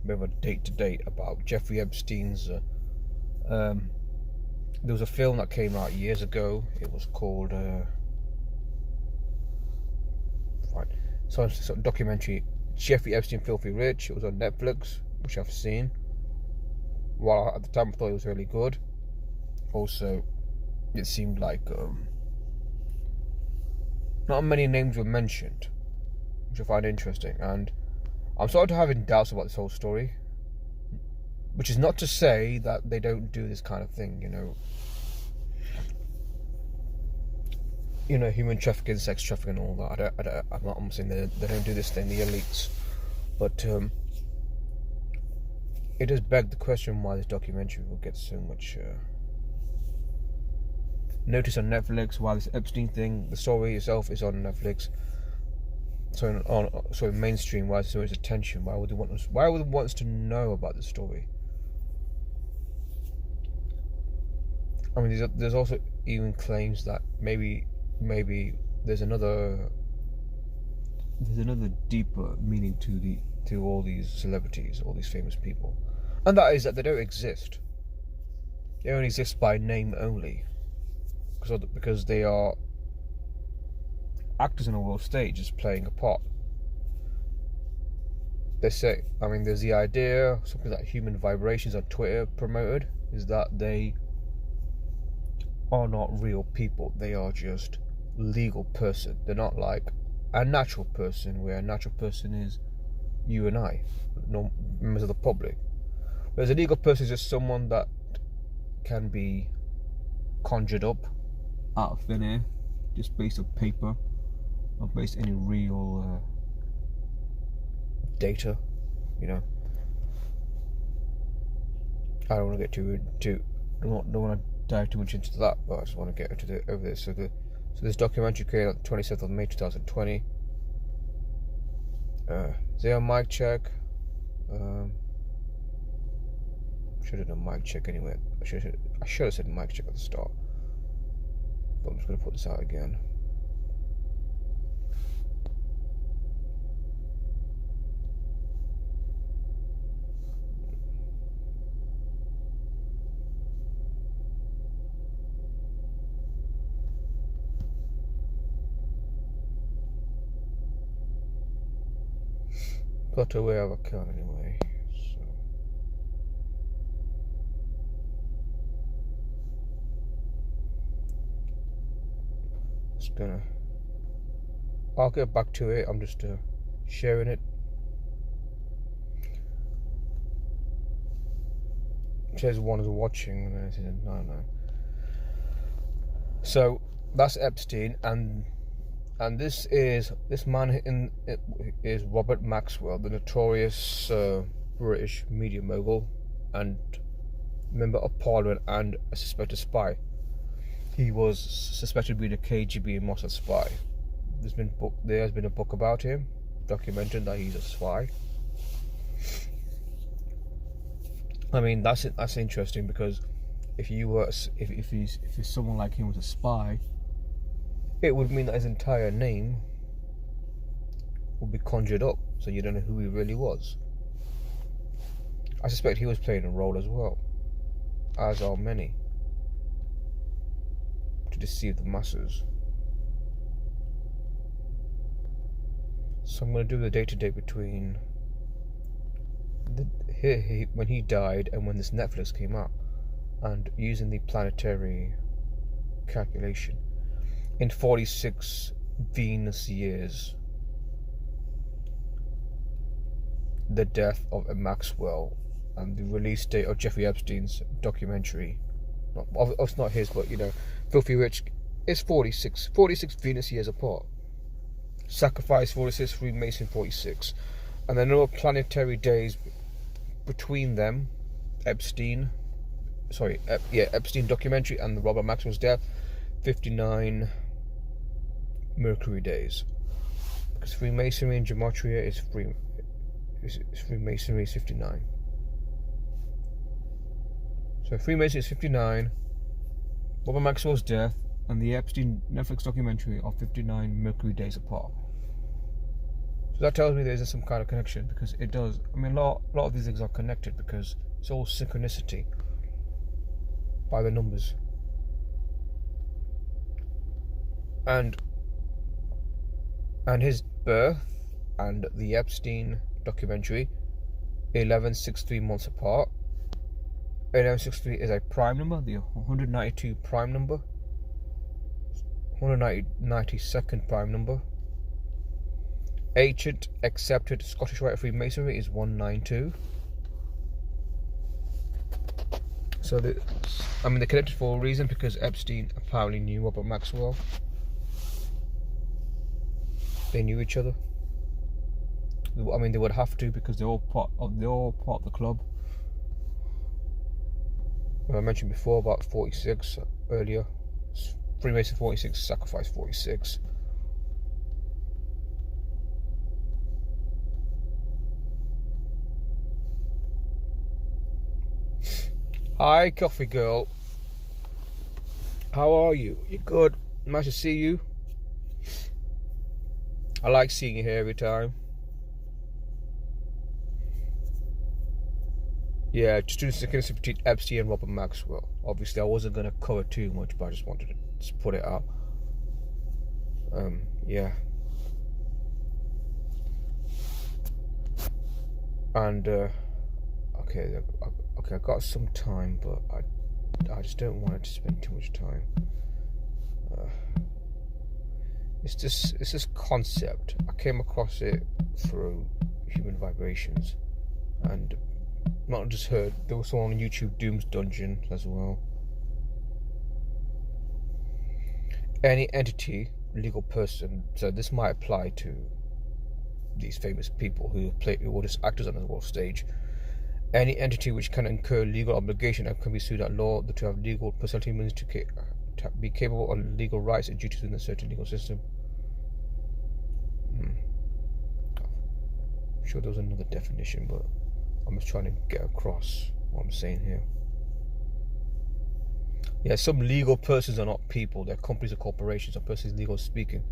bit of a date about Jeffrey Epstein's. There was a film that came out years ago. It was called so documentary, Jeffrey Epstein Filthy Rich. It was on Netflix, which I've seen. While at the time I thought it was really good, also it seemed like not many names were mentioned, which I find interesting, and I'm sort of having doubts about this whole story, which is not to say that they don't do this kind of thing, human trafficking, sex trafficking, and all that. I'm not saying they don't do this thing, the elites, but it does beg the question why this documentary will get so much notice on Netflix, why this Epstein thing, the story itself is on Netflix, so mainstream, why there's so much attention, why would they want us to know about the story? I mean, there's also even claims that maybe there's another deeper meaning to all these celebrities, all these famous people, and that is that they don't exist. They only exist by name only, because they are actors on a world stage, just playing a part. They say, there's the idea, something that Human Vibrations on Twitter promoted, is that they are not real people. They are just legal person. They're not like a natural person, where a natural person is you and I, no members of the public. Whereas a legal person is just someone that can be conjured up out of thin air, just based on paper, not based on any real data. I don't want to get don't want to dive too much into that, but I just want to get over this. So this documentary came out on the 27th of May 2020. Is there a mic check? Should have done a mic check anyway. I should have said mic check at the start. But I'm just going to put this out again. Put away wherever I can anyway. So I'll get back to it. I'm just sharing it. It says one is watching, and then it says no. So that's Epstein, and this man is Robert Maxwell, the notorious British media mogul and member of Parliament and a suspected spy. He was suspected of being a KGB and Mossad spy. There has been a book about him, documenting that he's a spy. That's interesting, because if someone like him was a spy, it would mean that his entire name would be conjured up, so you don't know who he really was. I suspect he was playing a role as well, as are many, to deceive the masses. So I'm going to do the day-to-day between when he died and when this Netflix came out, and using the planetary calculation. In 46 Venus years, the death of Maxwell and the release date of Jeffrey Epstein's documentary, it's not his, but Filthy Rich, is 46 Venus years apart. Sacrifice 46, Freemason 46, and then another planetary days between them. Epstein documentary and the Robert Maxwell's death, 59 Mercury days, because Freemasonry and Gematria is Freemasonry is 59. So Freemasonry is 59, Robert Maxwell's death and the Epstein Netflix documentary are 59 Mercury days apart. So that tells me there's some kind of connection, because it does. I mean, a lot of these things are connected because it's all synchronicity by the numbers. And his birth and the Epstein documentary, 1163 months apart. 1163 is a prime number, the 192 prime number, 192nd prime number. Ancient accepted Scottish Rite of Freemasonry is 192. So they're connected for a reason, because Epstein apparently knew about Maxwell. They knew each other. I mean, they would have to, because they're all part of the club. I mentioned before about 46 earlier. Freemason 46, Sacrifice 46. Hi, coffee girl. How are you? You good? Nice to see you. I like seeing you here every time. Yeah, just doing the connection between Epstein and Robert Maxwell. Obviously, I wasn't going to cover too much, but I just wanted to just put it out. Yeah. And okay, I got some time, but I just don't want to spend too much time. It's this concept. I came across it through Human Vibrations, and not just heard. There was someone on YouTube, Doom's Dungeon, as well. Any entity, legal person. So this might apply to these famous people who were just actors on the world stage. Any entity which can incur legal obligation and can be sued at law to have legal personality means to be capable of legal rights and duties within a certain legal system. I'm sure there was another definition, but I'm just trying to get across what I'm saying here. Yeah, some legal persons are not people. They're companies or corporations, or persons legally speaking.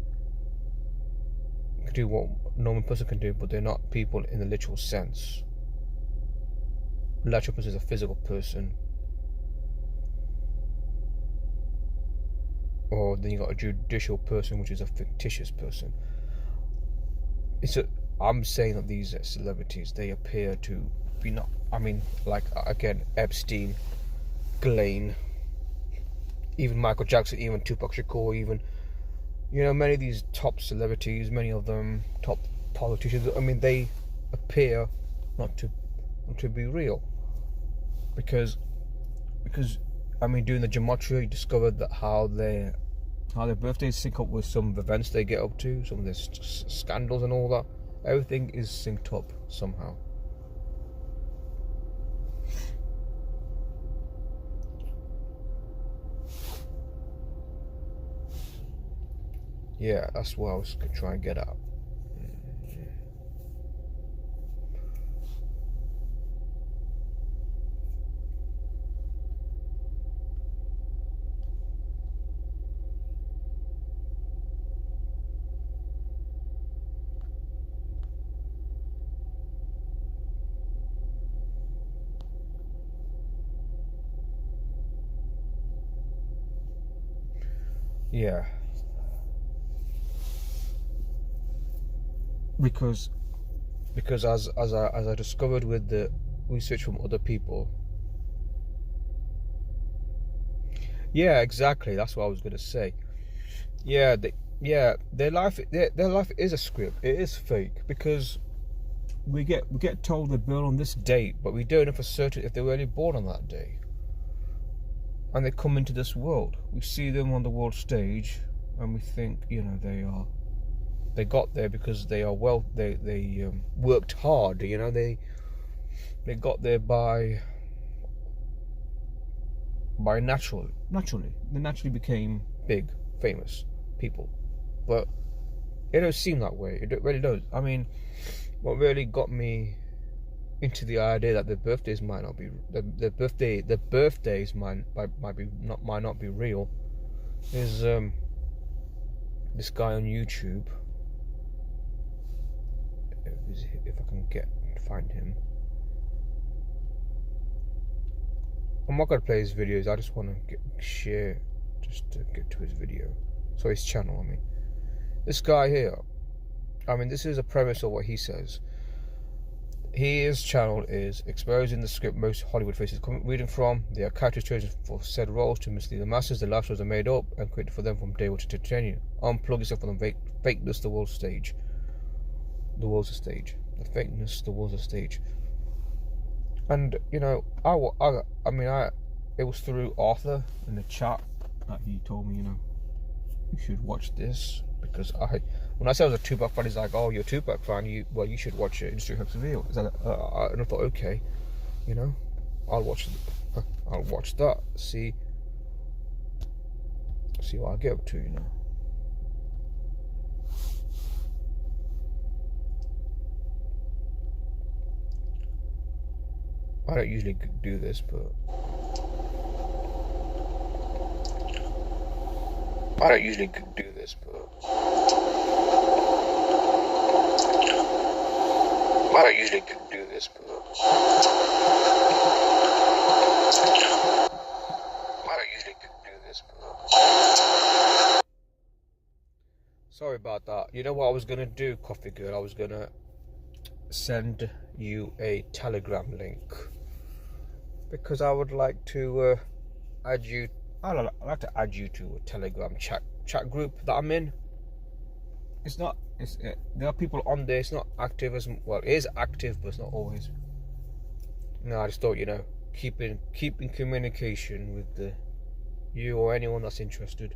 They can do what a normal person can do, but they're not people in the literal sense. A literal person is a physical person. Or then you got a judicial person, which is a fictitious person. I'm saying that these celebrities, they appear to be not. I mean, like again, Epstein, Ghislaine, even Michael Jackson, even Tupac Shakur, even many of these top celebrities, many of them top politicians. I mean, they appear not to be real, because I mean, doing the gematria, you discovered that how their birthdays sync up with some events they get up to, some of their scandals and all that. Everything is synced up somehow. Yeah, that's what I was trying to get at. Yeah. Because as I discovered with the research from other people. Yeah, exactly. That's what I was gonna say. Yeah, their life is a script. It is fake, because we get told they're born on this date, but we don't know for certain if they were really born on that day. And they come into this world. We see them on the world stage, and we think, they got there because they are they worked hard. They got there by naturally. They naturally became big, famous people. But it don't seem that way. It really does. I mean, what really got me into the idea that their birthdays might not be their birthdays might not be real is this guy on YouTube. if I can find him. I'm not gonna play his videos. I just want to share, just to get to his video. So his channel. I mean, this guy here. I mean, this is a premise of what he says. His channel is exposing the script most Hollywood faces reading from. They are characters chosen for said roles to mislead the masses. The life shows are made up and created for them from day one to entertain you. Unplug yourself from the fakeness, the world's stage. The world's a stage. The fakeness, the world's a stage. And it was through Arthur in the chat that he told me, you should watch this, because when I said I was a Tupac fan, he's like, oh, you're a Tupac fan, you should watch it. Industry Hooks Reveal. And I thought, okay, I'll watch that. See what I get up to, I don't usually do this, but I don't usually do this, but sorry about that. You know what I was gonna do, Coffee Girl? I was gonna send you a Telegram link, because I would like to add you. I'd like to add you to a Telegram chat group that I'm in. There are people on there. It's not active as well. It is active, but it's not always. No, I just thought, keeping communication with you or anyone that's interested.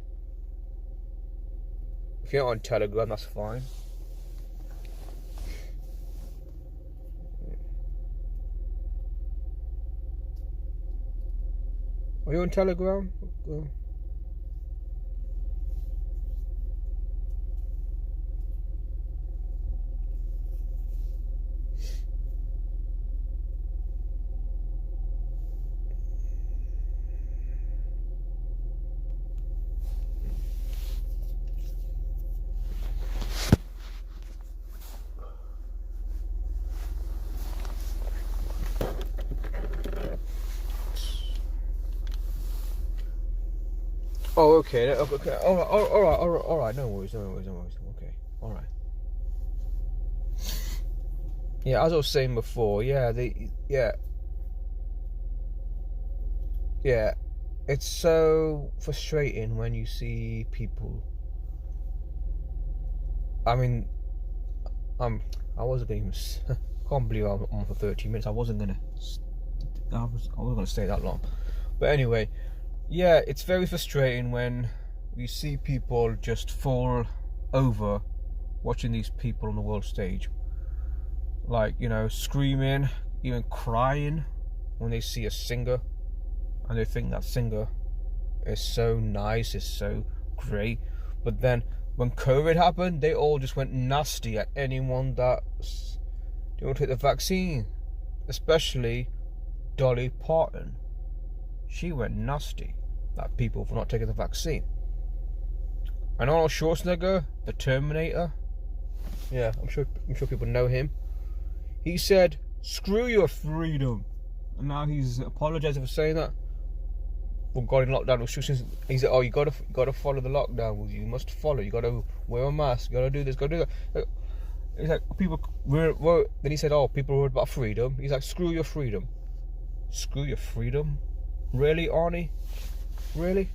If you're not on Telegram, that's fine. Are you on Telegram? Oh, okay. All right. No worries. Okay, all right. Yeah, as I was saying before, it's so frustrating when you see people. I mean, I wasn't gonna even. Can't believe I'm on for 30 minutes. I wasn't gonna stay that long, but anyway. Yeah, it's very frustrating when you see people just fall over watching these people on the world stage. Like, screaming, even crying when they see a singer and they think that singer is so nice, is so great. But then when COVID happened, they all just went nasty at anyone that didn't take the vaccine. Especially Dolly Parton. She went nasty at people for not taking the vaccine. And Arnold Schwarzenegger, the Terminator, yeah, I'm sure people know him. He said, "Screw your freedom," and now he's apologizing for saying that. For going in lockdown restrictions, he said, "Oh, you gotta follow the lockdown. You must follow. You gotta wear a mask. You gotta do this. Gotta do that." He's like, people. Then he said, "Oh, people are worried about freedom." He's like, "Screw your freedom. Screw your freedom. Really, Arnie? Really,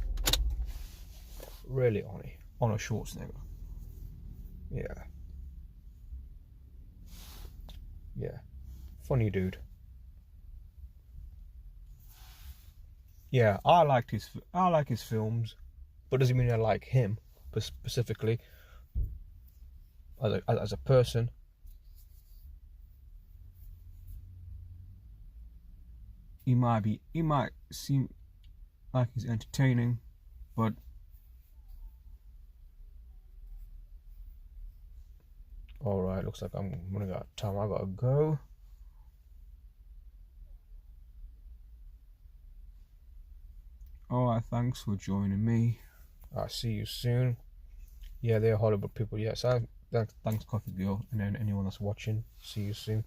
Arnie? Arnold Schwarzenegger. Yeah. Funny dude. Yeah, I like his films, but doesn't mean I like him specifically as a person. He might seem like he's entertaining, but all right, looks like I'm running out of time. I gotta go. All right, thanks for joining me. I'll see you soon. Yeah, they're horrible people. Yes, they're Thanks, Coffee Girl, and then anyone that's watching. See you soon.